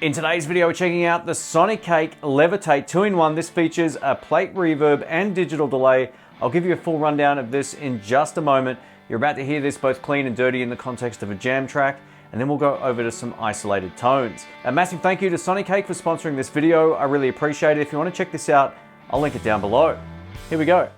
In today's video, we're checking out the Sonicake Levitate 2-in-1. This features a plate reverb and digital delay. I'll give you a full rundown of this in just a moment. You're about to hear this both clean and dirty in the context of a jam track, and then we'll go over to some isolated tones. A massive thank you to Sonicake for sponsoring this video. I really appreciate it. If you want to check this out, I'll link it down below. Here we go.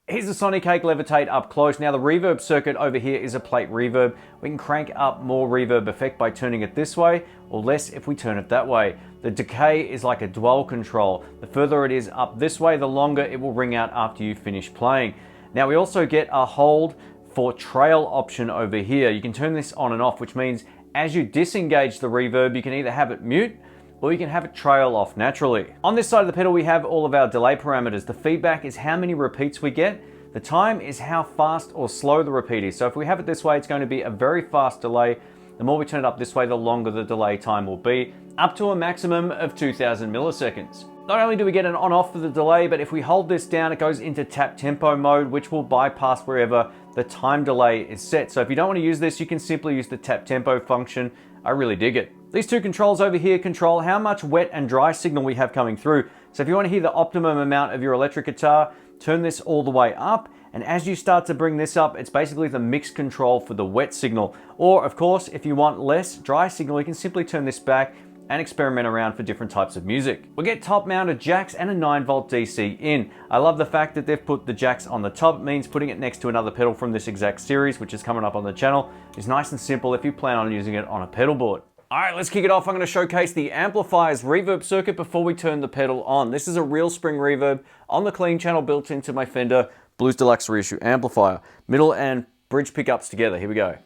Here's the Sonicake Levitate up close. Now the reverb circuit over here is a plate reverb. We can crank up more reverb effect by turning it this way, or less if we turn it that way. The decay is like a dwell control. The further it is up this way, the longer it will ring out after you finish playing. Now we also get a hold for trail option over here. You can turn this on and off, which means as you disengage the reverb, you can either have it mute or you can have it trail off naturally. On this side of the pedal, we have all of our delay parameters. The feedback is how many repeats we get. The time is how fast or slow the repeat is. So if we have it this way, it's going to be a very fast delay. The more we turn it up this way, the longer the delay time will be, up to a maximum of 2000 milliseconds. Not only do we get an on-off for the delay, but if we hold this down, it goes into tap tempo mode, which will bypass wherever the time delay is set. So if you don't want to use this, you can simply use the tap tempo function. I really dig it. These two controls over here control how much wet and dry signal we have coming through. So if you want to hear the optimum amount of your electric guitar, turn this all the way up, and as you start to bring this up, it's basically the mix control for the wet signal. Or of course, if you want less dry signal, you can simply turn this back and experiment around for different types of music. We get top mounted jacks and a 9-volt DC in. I love the fact that they've put the jacks on the top. It means putting it next to another pedal from this exact series, which is coming up on the channel, is nice and simple if you plan on using it on a pedal board. All right, let's kick it off. I'm going to showcase the Amplifier's reverb circuit before we turn the pedal on. This is a real spring reverb on the clean channel built into my Fender Blues Deluxe reissue amplifier. Middle and bridge pickups together. Here we go.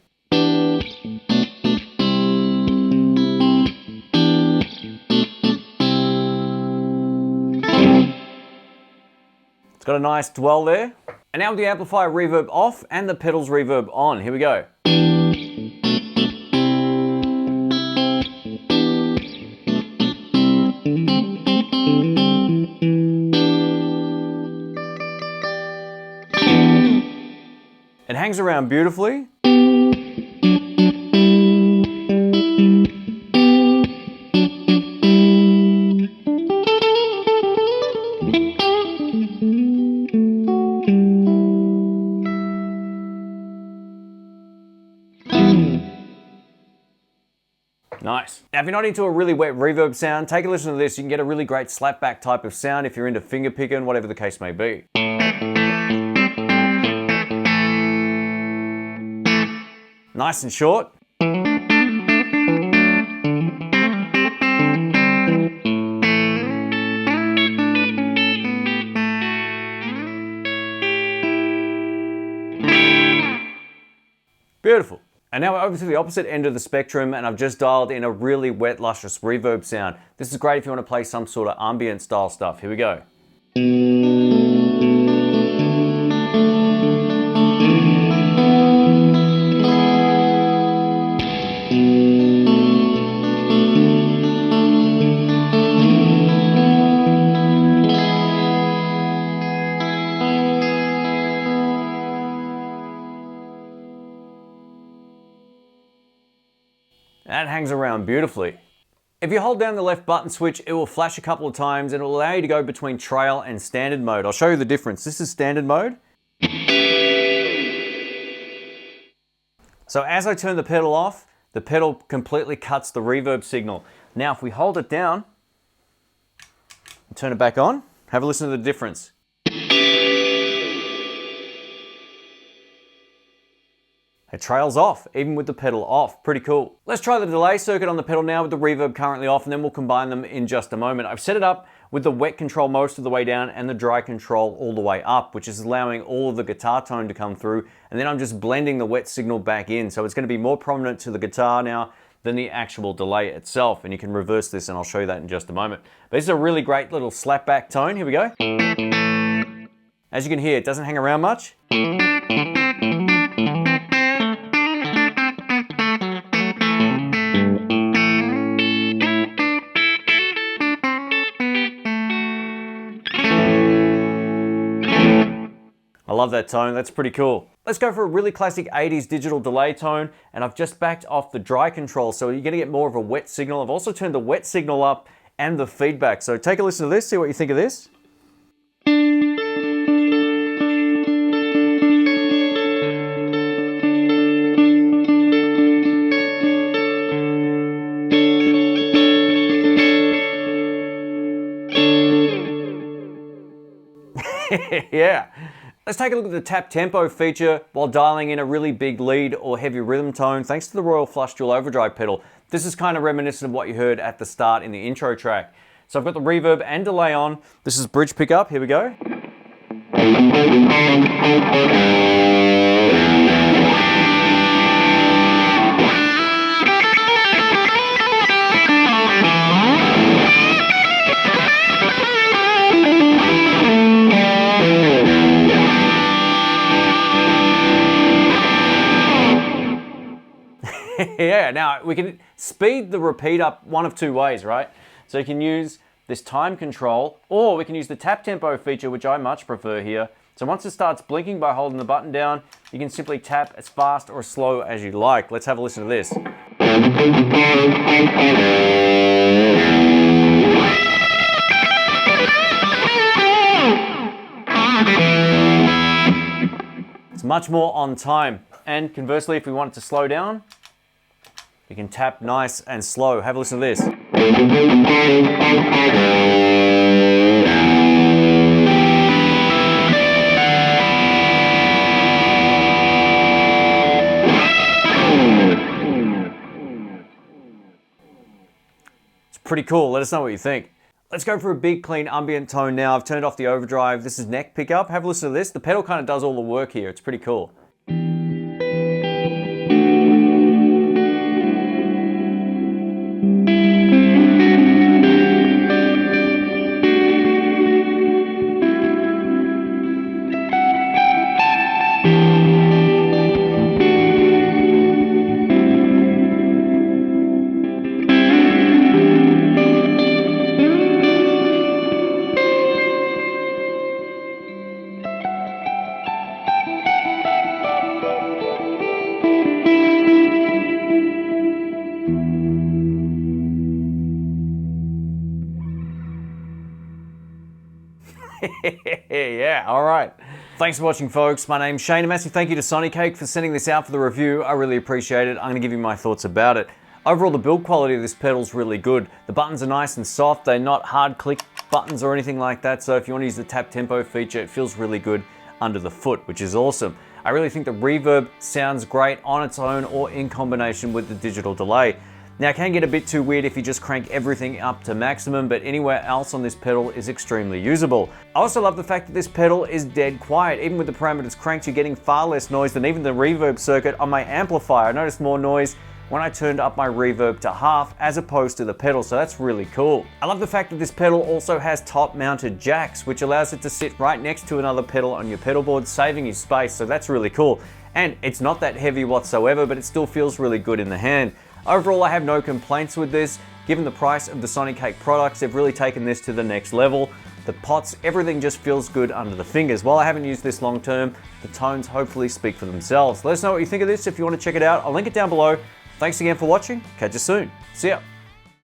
It's got a nice dwell there. And now with the amplifier reverb off and the pedals reverb on. Here we go. It hangs around beautifully. Nice. Now, if you're not into a really wet reverb sound, take a listen to this. You can get a really great slapback type of sound if you're into finger picking, whatever the case may be. Nice and short. Beautiful. And now we're over to the opposite end of the spectrum, and I've just dialed in a really wet, luscious reverb sound. This is great if you want to play some sort of ambient style stuff. Here we go. That hangs around beautifully. If you hold down the left button switch, it will flash a couple of times and it will allow you to go between trail and standard mode. I'll show you the difference. This is standard mode. So as I turn the pedal off, the pedal completely cuts the reverb signal. Now if we hold it down and turn it back on, have a listen to the difference. It trails off, even with the pedal off. Pretty cool. Let's try the delay circuit on the pedal now with the reverb currently off, and then we'll combine them in just a moment. I've set it up with the wet control most of the way down and the dry control all the way up, which is allowing all of the guitar tone to come through. And then I'm just blending the wet signal back in. So it's going to be more prominent to the guitar now than the actual delay itself. And you can reverse this, and I'll show you that in just a moment. But this is a really great little slapback tone. Here we go. As you can hear, it doesn't hang around much. I love that tone, that's pretty cool. Let's go for a really classic 80s digital delay tone, and I've just backed off the dry control, so you're gonna get more of a wet signal. I've also turned the wet signal up and the feedback. So take a listen to this, see what you think of this. Yeah. Let's take a look at the tap tempo feature while dialing in a really big lead or heavy rhythm tone thanks to the Royal Flush Dual Overdrive pedal. This is kind of reminiscent of what you heard at the start in the intro track. So I've got the reverb and delay on. This is bridge pickup, here we go. Yeah, now we can speed the repeat up one of two ways, right? So you can use this time control, or we can use the tap tempo feature, which I much prefer here. So once it starts blinking by holding the button down, you can simply tap as fast or as slow as you like. Let's have a listen to this. It's much more on time. And conversely, if we want it to slow down, you can tap nice and slow. Have a listen to this. It's pretty cool. Let us know what you think. Let's go for a big clean ambient tone now. I've turned off the overdrive. This is neck pickup. Have a listen to this. The pedal kind of does all the work here. It's pretty cool. Yeah, all right. Thanks for watching, folks. My name's Shane. A massive thank you to Sonicake for sending this out for the review. I really appreciate it. I'm going to give you my thoughts about it. Overall, the build quality of this pedal's really good. The buttons are nice and soft. They're not hard click buttons or anything like that. So if you want to use the tap tempo feature, it feels really good under the foot, which is awesome. I really think the reverb sounds great on its own or in combination with the digital delay. Now it can get a bit too weird if you just crank everything up to maximum, but anywhere else on this pedal is extremely usable. I also love the fact that this pedal is dead quiet. Even with the parameters cranked, you're getting far less noise than even the reverb circuit on my amplifier. I noticed more noise when I turned up my reverb to half as opposed to the pedal, so that's really cool. I love the fact that this pedal also has top mounted jacks, which allows it to sit right next to another pedal on your pedal board, saving you space, so that's really cool. And it's not that heavy whatsoever, but it still feels really good in the hand. Overall, I have no complaints with this. Given the price of the Sonicake products, they've really taken this to the next level. The pots, everything just feels good under the fingers. While I haven't used this long term, the tones hopefully speak for themselves. Let us know what you think of this if you want to check it out. I'll link it down below. Thanks again for watching. Catch you soon. See ya.